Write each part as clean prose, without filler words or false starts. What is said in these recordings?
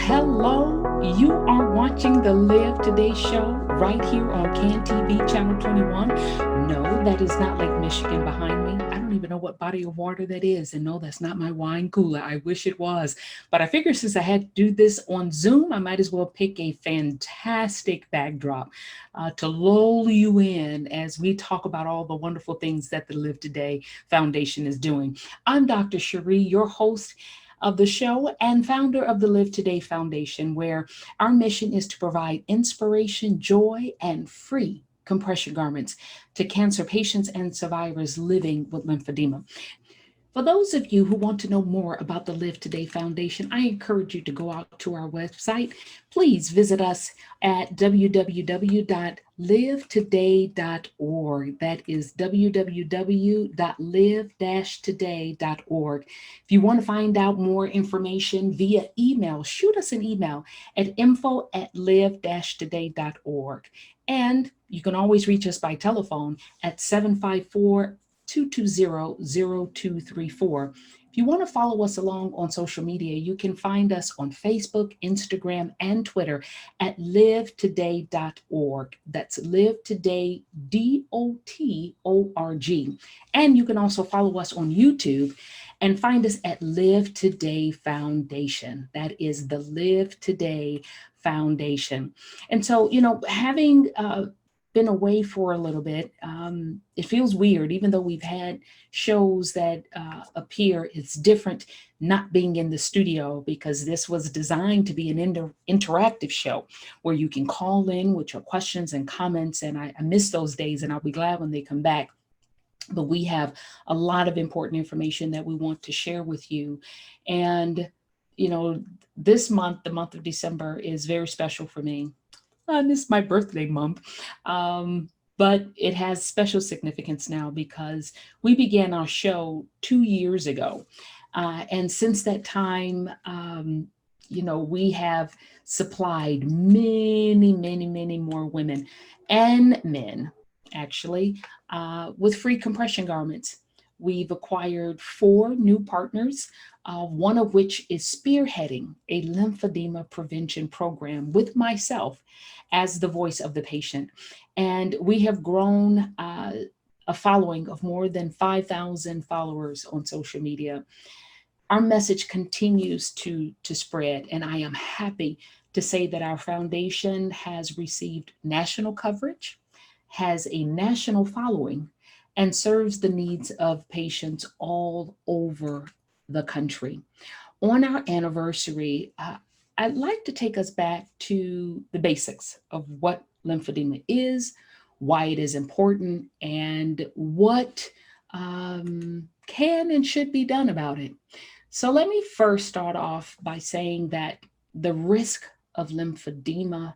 Hello. You are watching the Live Today show right here on CAN TV Channel 21. No, that is not Lake Michigan behind me. I don't even know what body of water that is. And no, that's not my wine cooler. I wish it was. But I figured since I had to do this on Zoom, I might as well pick a fantastic backdrop to lull you in as we talk about all the wonderful things that the Live Today Foundation is doing. I'm Dr. Cherie, your host of the show and founder of the Live Today Foundation, where our mission is to provide inspiration, joy, and free compression garments to cancer patients and survivors living with lymphedema. For those of you who want to know more about the Live Today Foundation, I encourage you to go out to our website. Please visit us at www.livetoday.org. That is www.live-today.org. If you want to find out more information via email, shoot us an email at info@live-today.org. And you can always reach us by telephone at 754 220-0234. If you want to follow us along on social media, you can find us on Facebook, Instagram, and Twitter at livetoday.org. That's livetoday.org. And you can also follow us on YouTube and find us at Live Today Foundation. That is the Live Today Foundation. And so, having been away for a little bit. It feels weird, even though we've had shows that appear. It's different not being in the studio because this was designed to be an interactive show where you can call in with your questions and comments. And I miss those days, and I'll be glad when they come back. But we have a lot of important information that we want to share with you. And, this month, the month of December, is very special for me. This is my birthday month. But it has special significance now because we began our show 2 years ago. And since that time, we have supplied many, many, many more women and men, actually, with free compression garments. We've acquired 4 new partners, one of which is spearheading a lymphedema prevention program with myself as the voice of the patient. And we have grown a following of more than 5,000 followers on social media. Our message continues to spread, and I am happy to say that our foundation has received national coverage, has a national following, and serves the needs of patients all over the country. On our anniversary, I'd like to take us back to the basics of what lymphedema is, why it is important, and what can and should be done about it. So let me first start off by saying that the risk of lymphedema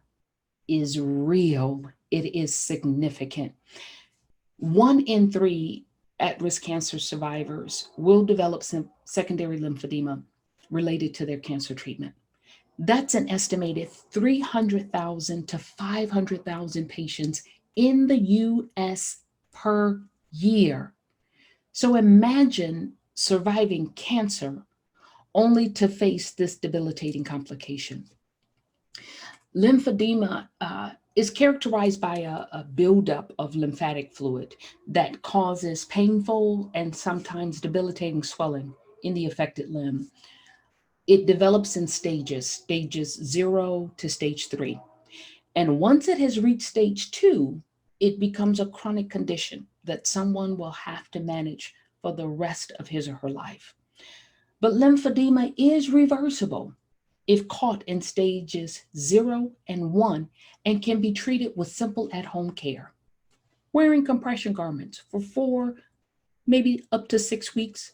is real. It is significant. 1 in 3 at-risk cancer survivors will develop some secondary lymphedema related to their cancer treatment. That's an estimated 300,000 to 500,000 patients in the US per year. So imagine surviving cancer only to face this debilitating complication. Lymphedema is characterized by a buildup of lymphatic fluid that causes painful and sometimes debilitating swelling in the affected limb. It develops in stages 0 to stage 3. And once it has reached stage 2, it becomes a chronic condition that someone will have to manage for the rest of his or her life. But lymphedema is reversible if caught in stages 0 and 1 and can be treated with simple at-home care. Wearing compression garments for 4, maybe up to 6 weeks.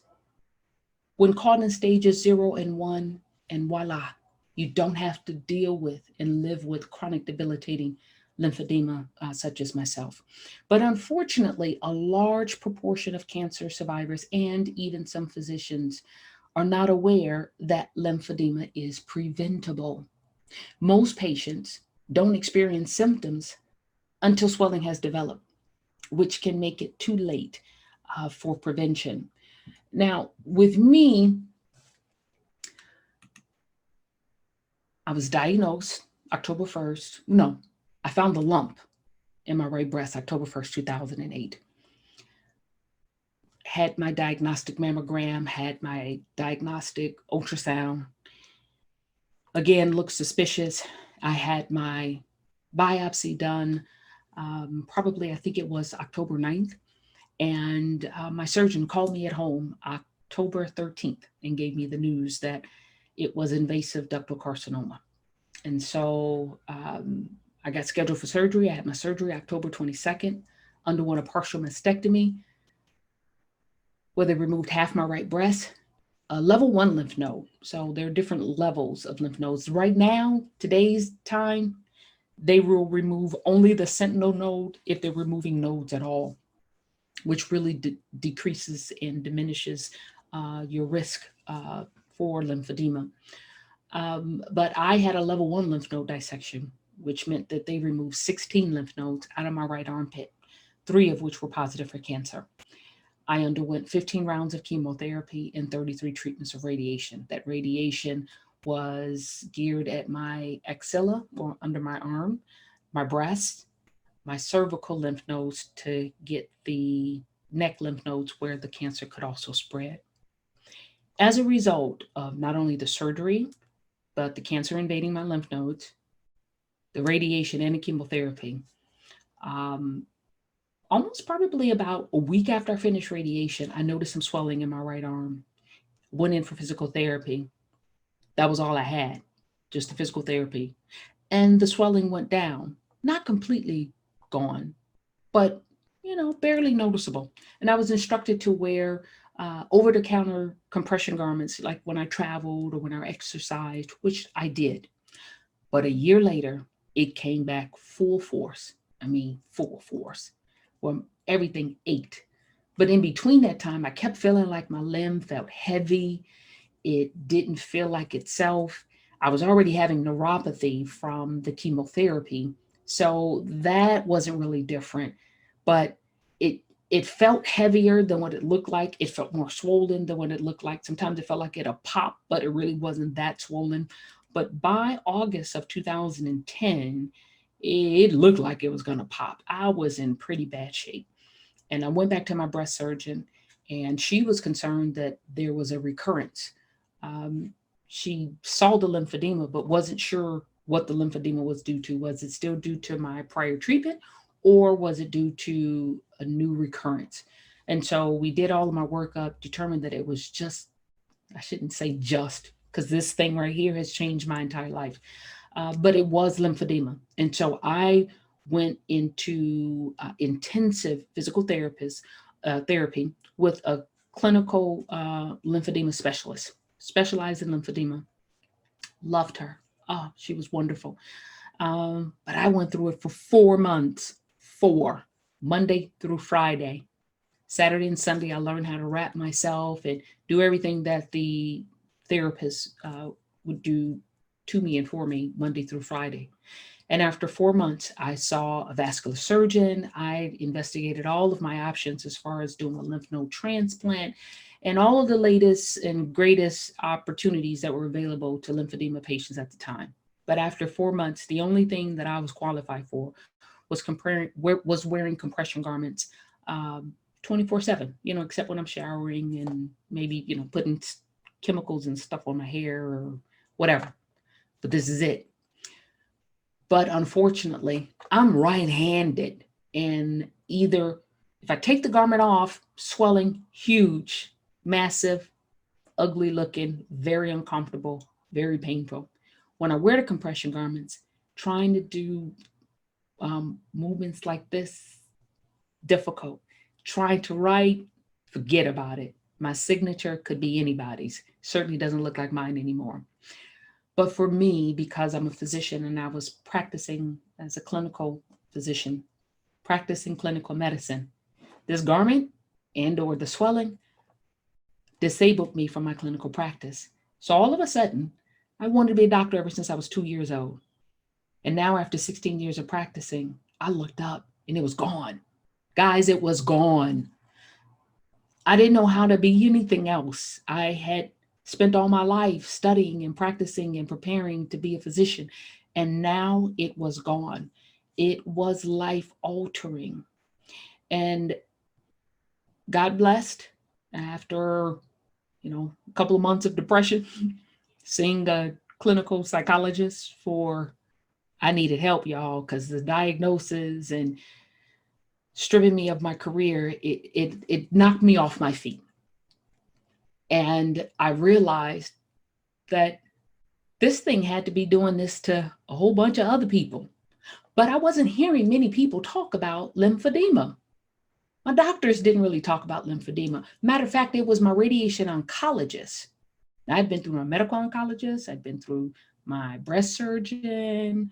When caught in stages 0 and 1, and voila, you don't have to deal with and live with chronic debilitating lymphedema, such as myself. But unfortunately, a large proportion of cancer survivors and even some physicians are not aware that lymphedema is preventable. Most patients don't experience symptoms until swelling has developed, which can make it too late for prevention. Now, with me, I was diagnosed October 1st. No, I found a lump in my right breast October 1st, 2008. Had my diagnostic mammogram, had my diagnostic ultrasound. Again, looked suspicious. I had my biopsy done probably, I think it was October 9th. And my surgeon called me at home October 13th and gave me the news that it was invasive ductal carcinoma. And so I got scheduled for surgery. I had my surgery October 22nd, underwent a partial mastectomy where they removed half my right breast, a level one lymph node. So there are different levels of lymph nodes. Right now, today's time, they will remove only the sentinel node if they're removing nodes at all, which really decreases and diminishes your risk for lymphedema. But I had a level one lymph node dissection, which meant that they removed 16 lymph nodes out of my right armpit, 3 of which were positive for cancer. I underwent 15 rounds of chemotherapy and 33 treatments of radiation. That radiation was geared at my axilla or under my arm, my breast, my cervical lymph nodes to get the neck lymph nodes where the cancer could also spread. As a result of not only the surgery, but the cancer invading my lymph nodes, the radiation and the chemotherapy, um, almost probably about a week after I finished radiation, I noticed some swelling in my right arm. Went in for physical therapy. That was all I had, just the physical therapy. And the swelling went down, not completely gone, but barely noticeable. And I was instructed to wear over the counter compression garments like when I traveled or when I exercised, which I did. But a year later, it came back full force. I mean, full force, where everything ached. But in between that time, I kept feeling like my limb felt heavy. It didn't feel like itself. I was already having neuropathy from the chemotherapy. So that wasn't really different. But it it felt heavier than what it looked like. It felt more swollen than what it looked like. Sometimes it felt like it'll pop, but it really wasn't that swollen. But by August of 2010, it looked like it was going to pop. I was in pretty bad shape. And I went back to my breast surgeon, and she was concerned that there was a recurrence. Um, she saw the lymphedema, but wasn't sure what the lymphedema was due to. Was it still due to my prior treatment, or was it due to a new recurrence? And so we did all of my workup, determined that it was just, I shouldn't say just, because this thing right here has changed my entire life. But it was lymphedema. And so I went into intensive physical therapy with a clinical lymphedema specialist, specialized in lymphedema. Loved her. Oh, she was wonderful. But I went through it for 4 months, Monday through Friday. Saturday and Sunday, I learned how to wrap myself and do everything that the therapist would do to me and for me Monday through Friday. And after 4 months, I saw a vascular surgeon. I investigated all of my options as far as doing a lymph node transplant and all of the latest and greatest opportunities that were available to lymphedema patients at the time. But after 4 months, the only thing that I was qualified for was wearing compression garments 24/7, except when I'm showering and maybe, putting chemicals and stuff on my hair or whatever. But this is it. But unfortunately, I'm right-handed, and either if I take the garment off, swelling, huge, massive, ugly looking, very uncomfortable, very painful. When I wear the compression garments, trying to do movements like this, difficult. Trying to write, forget about it. My signature could be anybody's. Certainly doesn't look like mine anymore. But for me, because I'm a physician and I was practicing as a clinical physician, practicing clinical medicine, this garment and or the swelling disabled me from my clinical practice. So all of a sudden, I wanted to be a doctor ever since I was 2 years old. And now after 16 years of practicing, I looked up and it was gone. Guys, it was gone. I didn't know how to be anything else. I had spent all my life studying and practicing and preparing to be a physician. And now it was gone. It was life altering. And God blessed after, a couple of months of depression, seeing a clinical psychologist for, I needed help, y'all, because the diagnosis and stripping me of my career, it knocked me off my feet. And I realized that this thing had to be doing this to a whole bunch of other people. But I wasn't hearing many people talk about lymphedema. My doctors didn't really talk about lymphedema. Matter of fact, it was my radiation oncologist. I'd been through my medical oncologist, I'd been through my breast surgeon.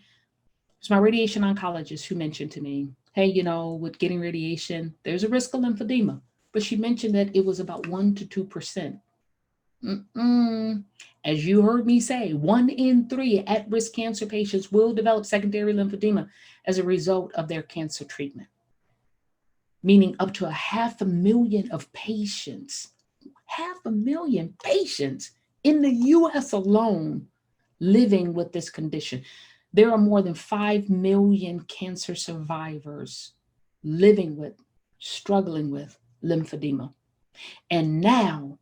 It's my radiation oncologist who mentioned to me, hey, with getting radiation, there's a risk of lymphedema. But she mentioned that it was about 1 to 2%. As you heard me say, 1 in 3 at-risk cancer patients will develop secondary lymphedema as a result of their cancer treatment, meaning up to 500,000 of patients, 500,000 patients in the US alone living with this condition. There are more than 5 million cancer survivors living with, struggling with lymphedema. And now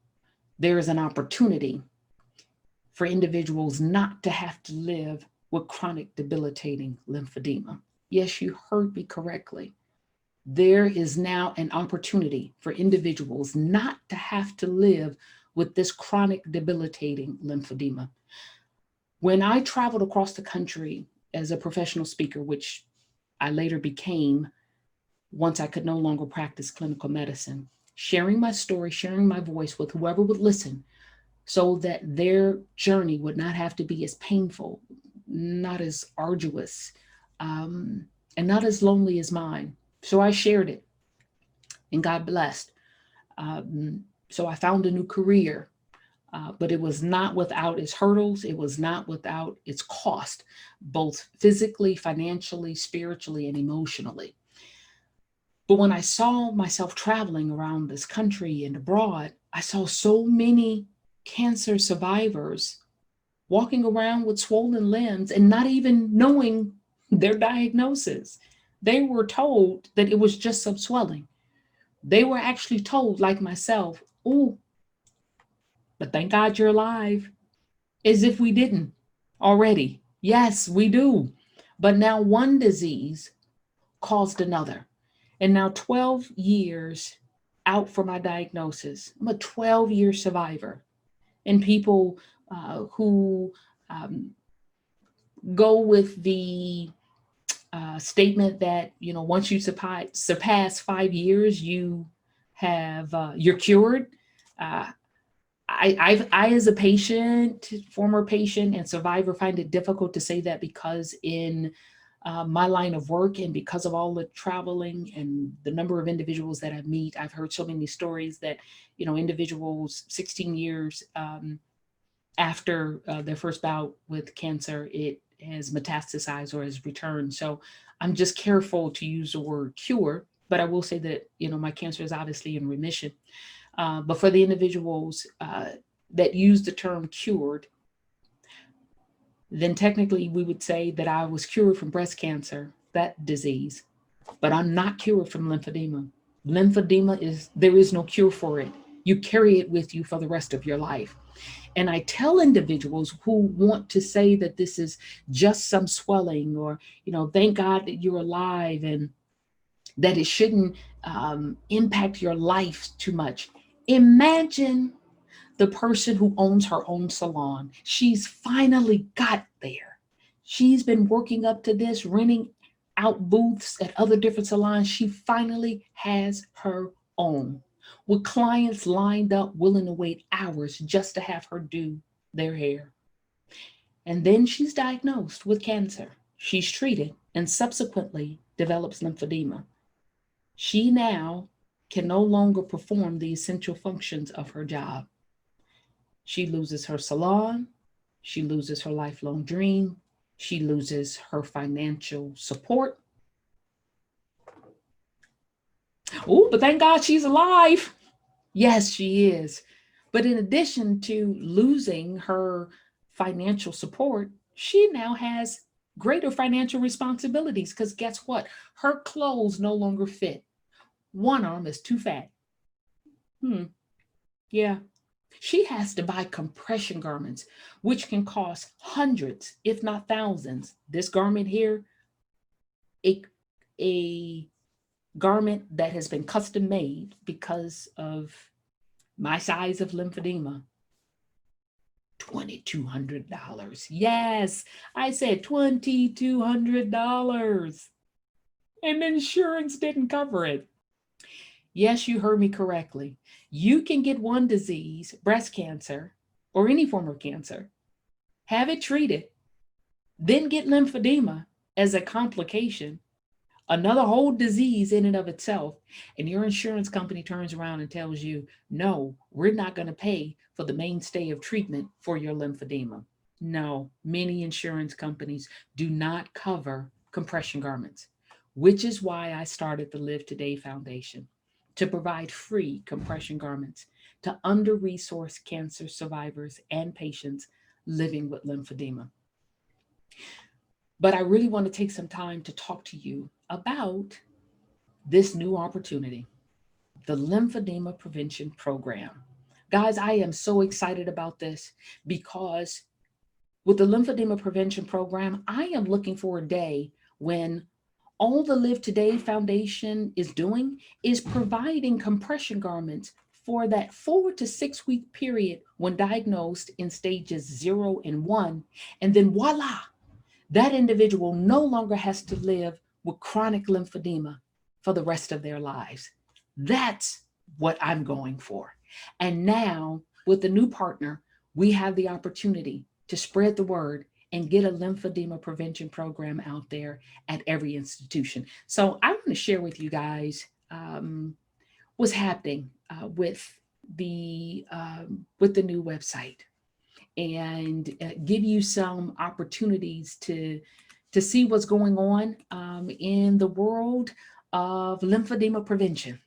there is an opportunity for individuals not to have to live with chronic debilitating lymphedema. Yes, you heard me correctly. There is now an opportunity for individuals not to have to live with this chronic debilitating lymphedema. When I traveled across the country as a professional speaker, which I later became once I could no longer practice clinical medicine, sharing my story, sharing my voice with whoever would listen so that their journey would not have to be as painful, not as arduous, and not as lonely as mine. So I shared it, and God blessed. So I found a new career, but it was not without its hurdles. It was not without its cost, both physically, financially, spiritually, and emotionally. But when I saw myself traveling around this country and abroad, I saw so many cancer survivors walking around with swollen limbs and not even knowing their diagnosis. They were told that it was just some swelling. They were actually told, like myself, oh, but thank God you're alive, as if we didn't already. Yes, we do. But now one disease caused another. And now 12 years out from my diagnosis, I'm a 12-year survivor. And people who go with the statement that, once you surpass 5 years, you're cured. Uh, I, as a patient, former patient and survivor, find it difficult to say that because in my line of work and because of all the traveling and the number of individuals that I meet, I've heard so many stories that, individuals 16 years after their first bout with cancer, it has metastasized or has returned. So I'm just careful to use the word cure, but I will say that, my cancer is obviously in remission. But for the individuals that use the term cured, then technically we would say that I was cured from breast cancer, that disease, but I'm not cured from lymphedema. Lymphedema there is no cure for it. You carry it with you for the rest of your life. And I tell individuals who want to say that this is just some swelling or, thank God that you're alive and that it shouldn't impact your life too much. Imagine the person who owns her own salon. She's finally got there. She's been working up to this, renting out booths at other different salons. She finally has her own, with clients lined up willing to wait hours just to have her do their hair. And then she's diagnosed with cancer. She's treated and subsequently develops lymphedema. She now can no longer perform the essential functions of her job. She loses her salon. She loses her lifelong dream. She loses her financial support. Oh, but thank God she's alive. Yes, she is. But in addition to losing her financial support, she now has greater financial responsibilities because guess what? Her clothes no longer fit. One arm is too fat. Hmm, yeah. She has to buy compression garments, which can cost hundreds, if not thousands. This garment here, a, a garment that has been custom made because of my size of lymphedema, $2,200. Yes, I said $2,200. And insurance didn't cover it. Yes, you heard me correctly. You can get one disease, breast cancer, or any form of cancer, have it treated, then get lymphedema as a complication, another whole disease in and of itself, and your insurance company turns around and tells you, no, we're not going to pay for the mainstay of treatment for your lymphedema. No, many insurance companies do not cover compression garments, which is why I started the Live Today Foundation to provide free compression garments to under resourced cancer survivors and patients living with lymphedema. But I really want to take some time to talk to you about this new opportunity, the Lymphedema Prevention Program. Guys, I am so excited about this because with the Lymphedema Prevention Program, I am looking for a day when all the Live Today Foundation is doing is providing compression garments for that 4 to 6 week period when diagnosed in stages 0 and 1. And then voila, that individual no longer has to live with chronic lymphedema for the rest of their lives. That's what I'm going for. And now, with the new partner, we have the opportunity to spread the word and get a lymphedema prevention program out there at every institution. So, I want to share with you guys what's happening with the new website and give you some opportunities to see what's going on in the world of lymphedema prevention.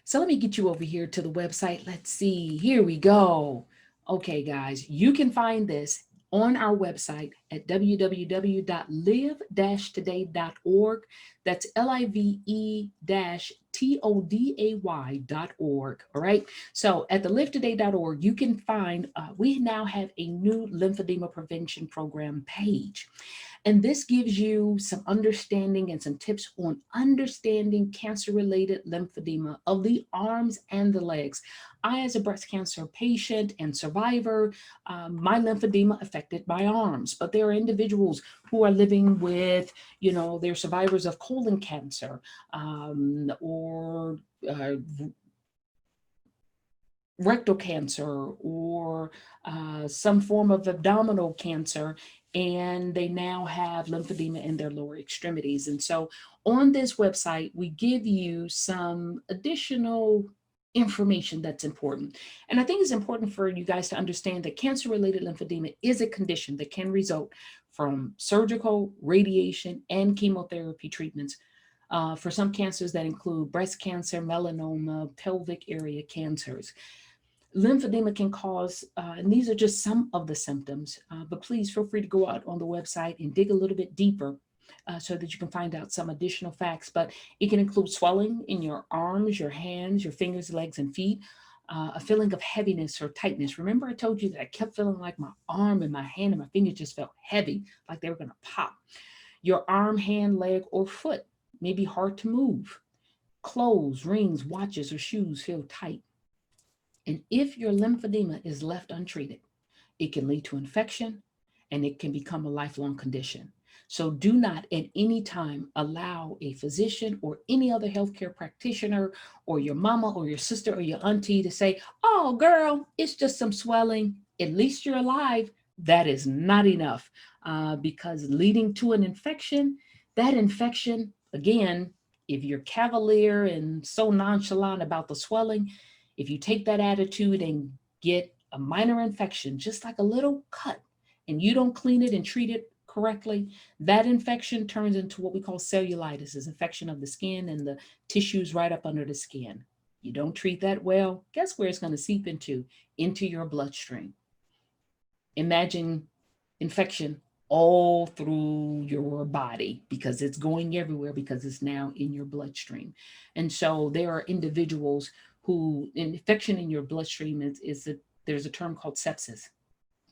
So let me get you over here to the website. Let's see. Here we go. Okay, guys, you can find this on our website at www.live-today.org. That's live-today.org. All right. So at the livetoday.org, you can find, we now have a new lymphedema prevention program page. And this gives you some understanding and some tips on understanding cancer-related lymphedema of the arms and the legs. I, as a breast cancer patient and survivor, my lymphedema affected my arms, but there are individuals who are living with, they're survivors of colon cancer or rectal cancer or some form of abdominal cancer, and they now have lymphedema in their lower extremities. And so on this website, we give you some additional information that's important. And I think it's important for you guys to understand that cancer-related lymphedema is a condition that can result from surgical, radiation, and chemotherapy treatments for some cancers that include breast cancer, melanoma, pelvic area cancers. Lymphedema can cause, and these are just some of the symptoms, but please feel free to go out on the website and dig a little bit deeper so that you can find out some additional facts. But it can include swelling in your arms, your hands, your fingers, legs, and feet, a feeling of heaviness or tightness. Remember, I told you that I kept feeling like my arm and my hand and my fingers just felt heavy, like they were going to pop. Your arm, hand, leg, or foot may be hard to move. Clothes, rings, watches, or shoes feel tight. And if your lymphedema is left untreated, it can lead to infection and it can become a lifelong condition. So do not at any time allow a physician or any other healthcare practitioner or your mama or your sister or your auntie to say, oh, girl, it's just some swelling. At least you're alive. That is not enough because leading to an infection, that infection, again, if you're cavalier and so nonchalant about the swelling, if you take that attitude and get a minor infection, just like a little cut, and you don't clean it and treat it correctly, that infection turns into what we call cellulitis, is infection of the skin and the tissues right up under the skin. You don't treat that well, guess where it's going to seep into? Into your bloodstream. Imagine infection all through your body because it's going everywhere because it's now in your bloodstream. And so there are individuals who infection in your bloodstream is there's a term called sepsis.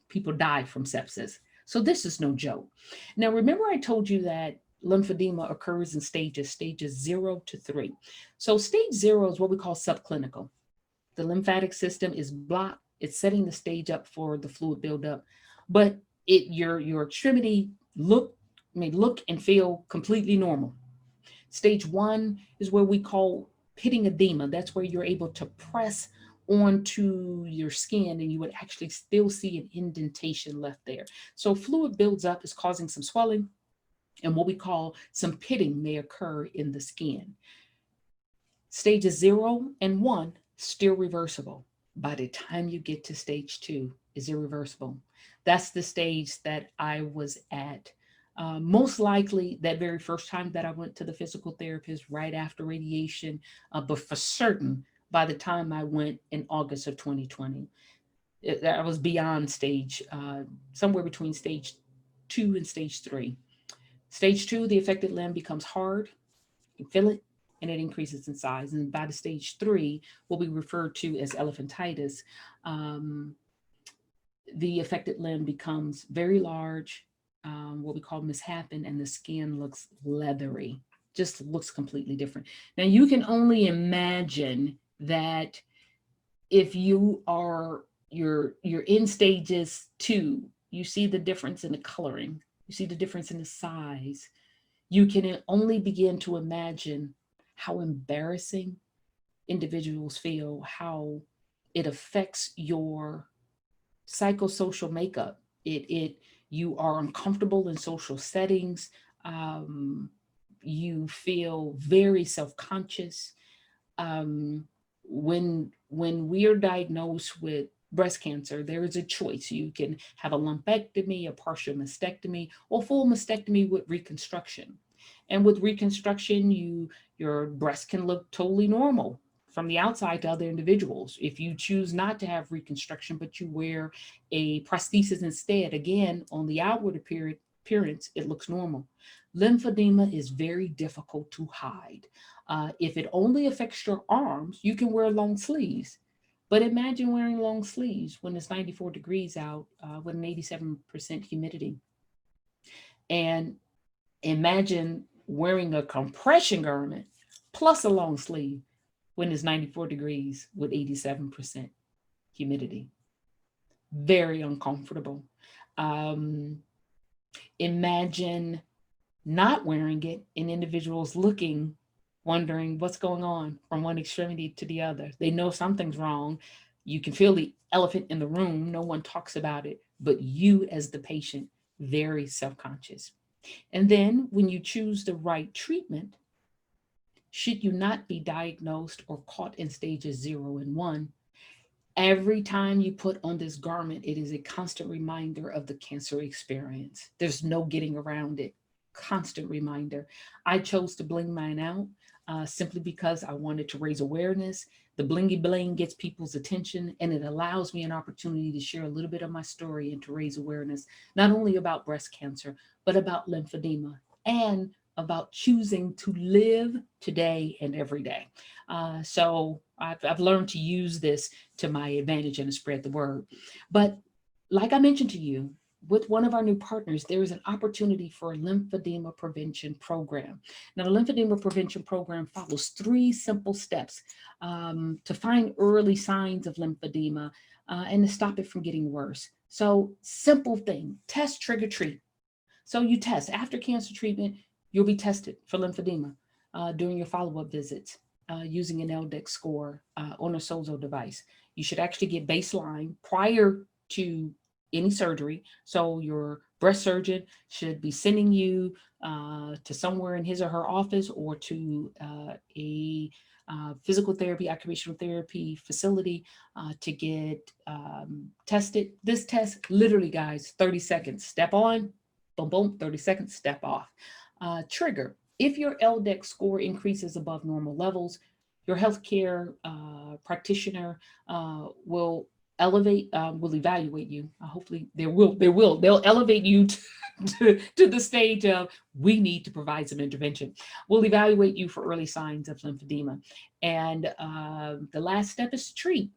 People die from sepsis. So this is no joke. Now, remember I told you that lymphedema occurs in stages 0 to 3. So stage 0 is what we call subclinical. The lymphatic system is blocked. It's setting the stage up for the fluid buildup, but your extremity may look and feel completely normal. Stage 1 is where we call pitting edema. That's where you're able to press onto your skin and you would actually still see an indentation left there. So fluid builds up, is causing some swelling, and what we call some pitting may occur in the skin. Stages 0 and 1 still reversible. By the time you get to stage 2, is irreversible. That's the stage that I was at. Most likely that very first time that I went to the physical therapist right after radiation, but for certain by the time I went in August of 2020, I was beyond stage, somewhere between stage 2 and stage 3. Stage 2, the affected limb becomes hard, you feel it, and it increases in size. And by the stage 3, what we refer to as elephantitis, um, the affected limb becomes very large, what we call mishappen, and the skin looks leathery, just looks completely different. Now you can only imagine that if you're in stages 2, you see the difference in the coloring, you see the difference in the size. You can only begin to imagine how embarrassing individuals feel, how it affects your psychosocial makeup. It You are uncomfortable in social settings. Um, you feel very self-conscious. Um, when we are diagnosed with breast cancer, there is a choice. You can have a lumpectomy, a partial mastectomy, or full mastectomy with reconstruction. And with reconstruction, your breast can look totally normal from the outside to other individuals. If you choose not to have reconstruction, but you wear a prosthesis instead, again, on the outward appearance, it looks normal. Lymphedema is very difficult to hide. If it only affects your arms, you can wear long sleeves. But imagine wearing long sleeves when it's 94 degrees out with an 87% humidity. And imagine wearing a compression garment plus a long sleeve when it's 94 degrees with 87% humidity. Very uncomfortable. Um, Imagine not wearing it and individuals looking, wondering what's going on from one extremity to the other. They know something's wrong. You can feel the elephant in the room. No one talks about it, but you, as the patient, very self conscious. And then when you choose the right treatment, should you not be diagnosed or caught in stages 0 and 1, every time you put on this garment, it is a constant reminder of the cancer experience. There's no getting around it. Constant reminder. I chose to bling mine out simply because I wanted to raise awareness. The blingy bling gets people's attention and it allows me an opportunity to share a little bit of my story and to raise awareness, not only about breast cancer, but about lymphedema and about choosing to live today and every day. So I've learned to use this to my advantage and to spread the word. But like I mentioned to you, with one of our new partners, there is an opportunity for a lymphedema prevention program. Now, the lymphedema prevention program follows 3 simple steps to find early signs of lymphedema and to stop it from getting worse. So, simple thing: test, trigger, treat. So, you test after cancer treatment, you'll be tested for lymphedema during your follow up visits using an LDEX score on a SOZO device. You should actually get baseline prior to any surgery. So your breast surgeon should be sending you to somewhere in his or her office or to a physical therapy, occupational therapy facility to get tested. This test, literally, guys, 30 seconds. Step on, boom, boom, 30 seconds, step off. Trigger. If your LDEX score increases above normal levels, Your healthcare practitioner will evaluate you. Hopefully, they'll elevate you to the stage of we need to provide some intervention. We'll evaluate you for early signs of lymphedema, and the last step is to treat.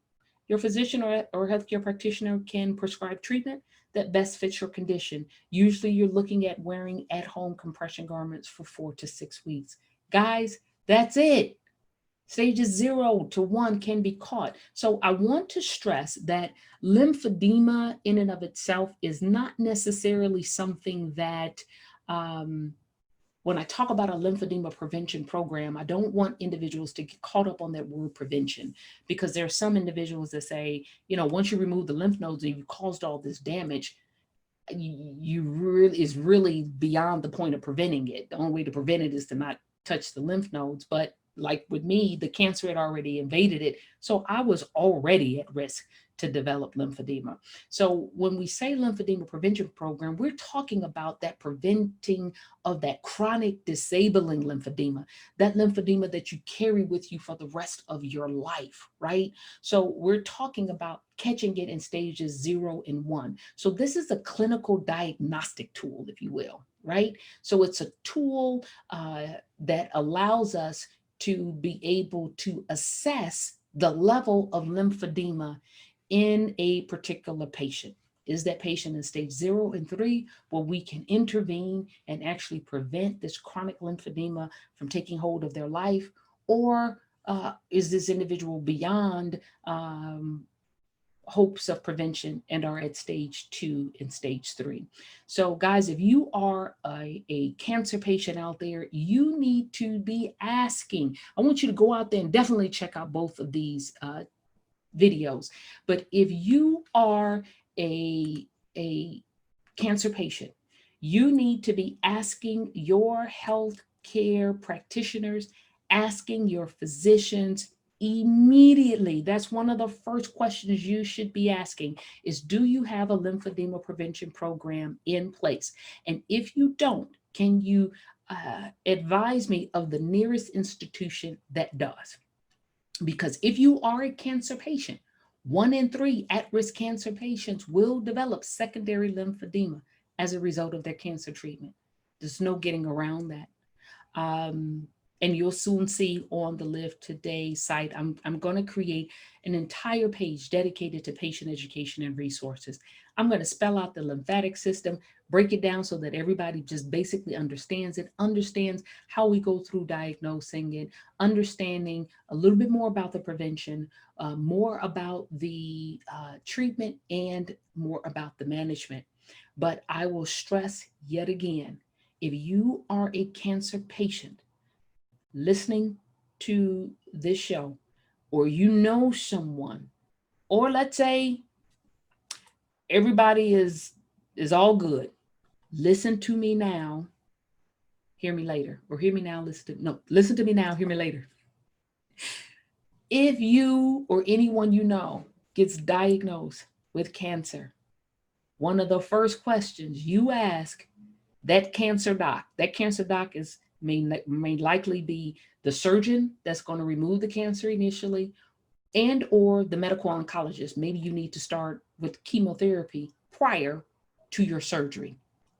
Your physician or healthcare practitioner can prescribe treatment that best fits your condition. Usually, you're looking at wearing at home compression garments for 4 to 6 weeks. Guys, that's it. Stages 0 to 1 can be caught. So I want to stress that lymphedema in and of itself is not necessarily something that, um, when I talk about a lymphedema prevention program, I don't want individuals to get caught up on that word prevention, because there are some individuals that say, once you remove the lymph nodes and you caused all this damage, you really is really beyond the point of preventing it. The only way to prevent it is to not touch the lymph nodes. But like with me, the cancer had already invaded it, so I was already at risk to develop lymphedema. So when we say lymphedema prevention program, we're talking about that preventing of that chronic disabling lymphedema, that lymphedema that you carry with you for the rest of your life, right? So we're talking about catching it in stages 0 and 1. So this is a clinical diagnostic tool, if you will, right? So it's a tool that allows us to be able to assess the level of lymphedema in a particular patient. Is that patient in stage 0 and 3, where we can intervene and actually prevent this chronic lymphedema from taking hold of their life? Or is this individual beyond hopes of prevention and are at stage 2 and stage 3? So, guys, if you are a cancer patient out there, you need to be asking. I want you to go out there and definitely check out both of these videos. But if you are a, a cancer patient, you need to be asking your health care practitioners, asking your physicians immediately. That's one of the first questions you should be asking is, do you have a lymphedema prevention program in place? And if you don't, can you advise me of the nearest institution that does? Because if you are a cancer patient, 1 in 3 at risk cancer patients will develop secondary lymphedema as a result of their cancer treatment. There's no getting around that. Um, and you'll soon see on the Live Today site, I'm going to create an entire page dedicated to patient education and resources. I'm going to spell out the lymphatic system, break it down so that everybody just basically understands it, understands how we go through diagnosing it, understanding a little bit more about the prevention, more about the treatment, and more about the management. But I will stress yet again, if you are a cancer patient listening to this show, or you know someone, or let's say everybody is all good, listen to me now, hear me later, or hear me now, listen to me now, hear me later. If you or anyone you know gets diagnosed with cancer, one of the first questions you ask that cancer doc is may likely be the surgeon that's going to remove the cancer initially, and or the medical oncologist. Maybe you need to start with chemotherapy prior to your surgery.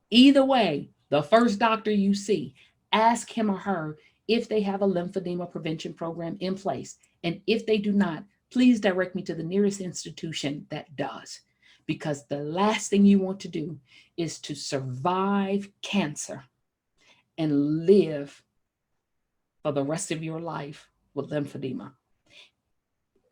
Either way, the first doctor you see, ask him or her if they have a lymphedema prevention program in place. And if they do not, please direct me to the nearest institution that does. Because the last thing you want to do is to survive cancer and live for the rest of your life with lymphedema.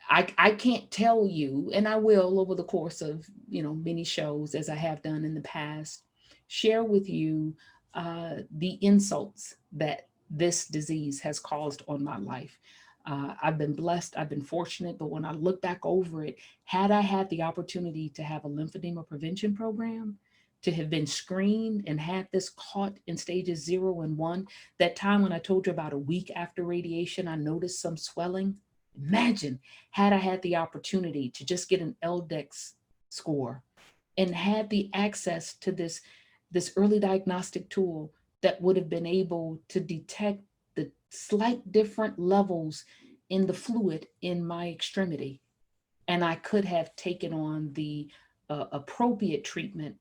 I can't tell you, and I will over the course of many shows as I have done in the past, share with you the insults that this disease has caused on my life. I've been blessed, I've been fortunate, but when I look back over it, had I had the opportunity to have a lymphedema prevention program, to have been screened and had this caught in stages 0 and 1, that time when I told you about a week after radiation, I noticed some swelling. Imagine had I had the opportunity to just get an LDEX score and had the access to this early diagnostic tool that would have been able to detect the slight different levels in the fluid in my extremity, and I could have taken on the appropriate treatment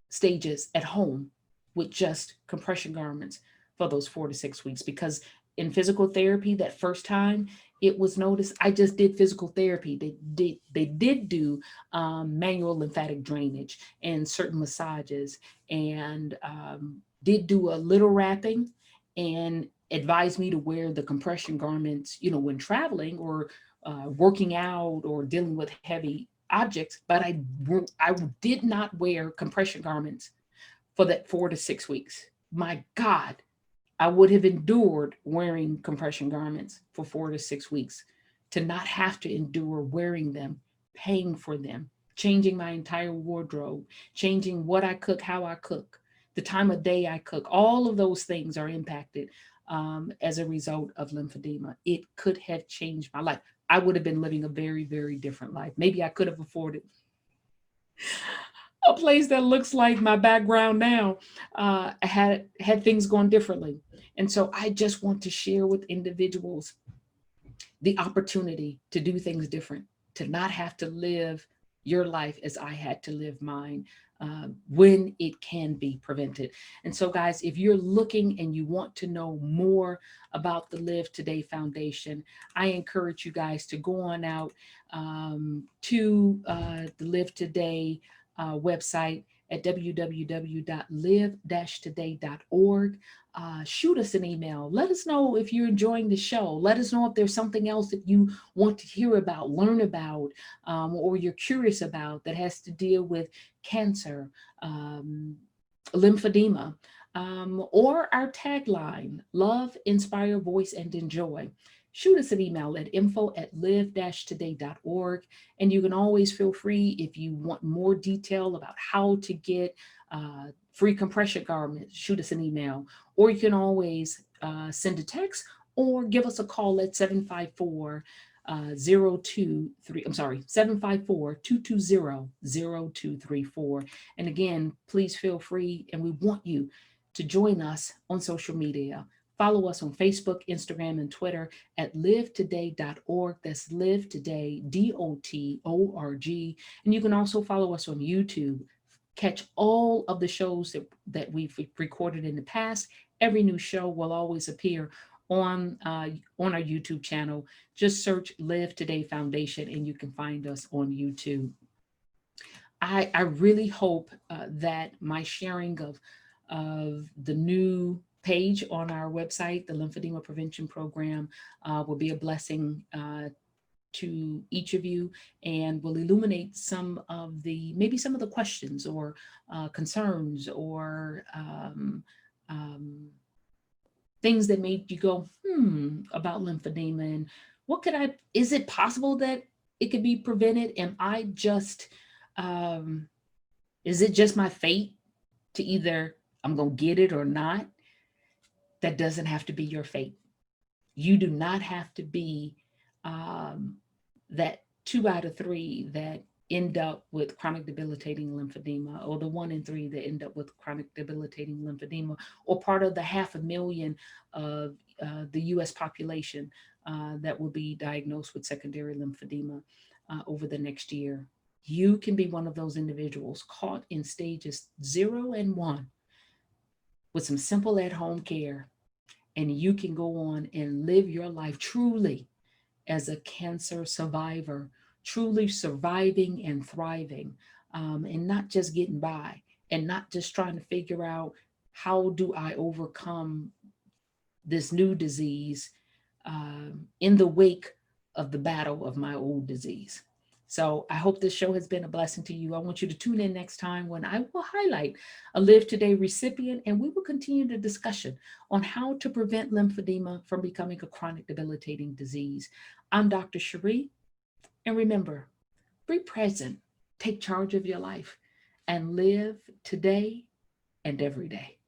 stages at home with just compression garments for those 4 to 6 weeks. Because in physical therapy, that first time it was noticed, I just did physical therapy. They did do manual lymphatic drainage and certain massages, and did do a little wrapping, and advised me to wear the compression garments, when traveling or working out or dealing with heavy objects. But I did not wear compression garments for that 4 to 6 weeks. My God, I would have endured wearing compression garments for 4 to 6 weeks, to not have to endure wearing them, paying for them, changing my entire wardrobe, changing what I cook, how I cook, the time of day I cook. All of those things are impacted as a result of lymphedema. It could have changed my life. I would have been living a very, very different life. Maybe I could have afforded a place that looks like my background now, had things gone differently. And so I just want to share with individuals the opportunity to do things different, to not have to live your life as I had to live mine, when it can be prevented. And so, guys, if you're looking and you want to know more about the Live Today Foundation, I encourage you guys to go on out to the Live Today website at www.live-today.org. Shoot us an email. Let us know if you're enjoying the show. Let us know if there's something else that you want to hear about, learn about, or you're curious about, that has to deal with cancer, lymphedema, or our tagline, Love, Inspire, Voice, and Enjoy. Shoot us an email at info@live-today.org. And you can always feel free, if you want more detail about how to get free compression garments, shoot us an email. Or you can always send a text or give us a call at 754 023, I'm sorry, 754-220-0234. And again, please feel free, and we want you to join us on social media. Follow us on Facebook, Instagram, and Twitter at livetoday.org. That's livetoday.org. And you can also follow us on YouTube. Catch all of the shows that we've recorded in the past. Every new show will always appear on our YouTube channel. Just search Live Today Foundation and you can find us on YouTube. I really hope that my sharing of the new page on our website, the Lymphedema Prevention Program, will be a blessing to each of you, and will illuminate maybe some of the questions or concerns, or things that made you go, about lymphedema, and is it possible that it could be prevented? Um, is it just my fate to either I'm going to get it or not? That doesn't have to be your fate. You do not have to be um, that 2 out of 3 that end up with chronic debilitating lymphedema, or the 1 in 3 that end up with chronic debilitating lymphedema, or part of the 500,000 of the US population that will be diagnosed with secondary lymphedema over the next year. You can be one of those individuals caught in stages 0 and 1 with some simple at home care, and you can go on and live your life truly as a cancer survivor, truly surviving and thriving, and not just getting by, and not just trying to figure out, how do I overcome this new disease in the wake of the battle of my old disease. So I hope this show has been a blessing to you. I want you to tune in next time when I will highlight a Live Today recipient, and we will continue the discussion on how to prevent lymphedema from becoming a chronic debilitating disease. I'm Dr. Cherie, and remember, be present, take charge of your life, and live today and every day.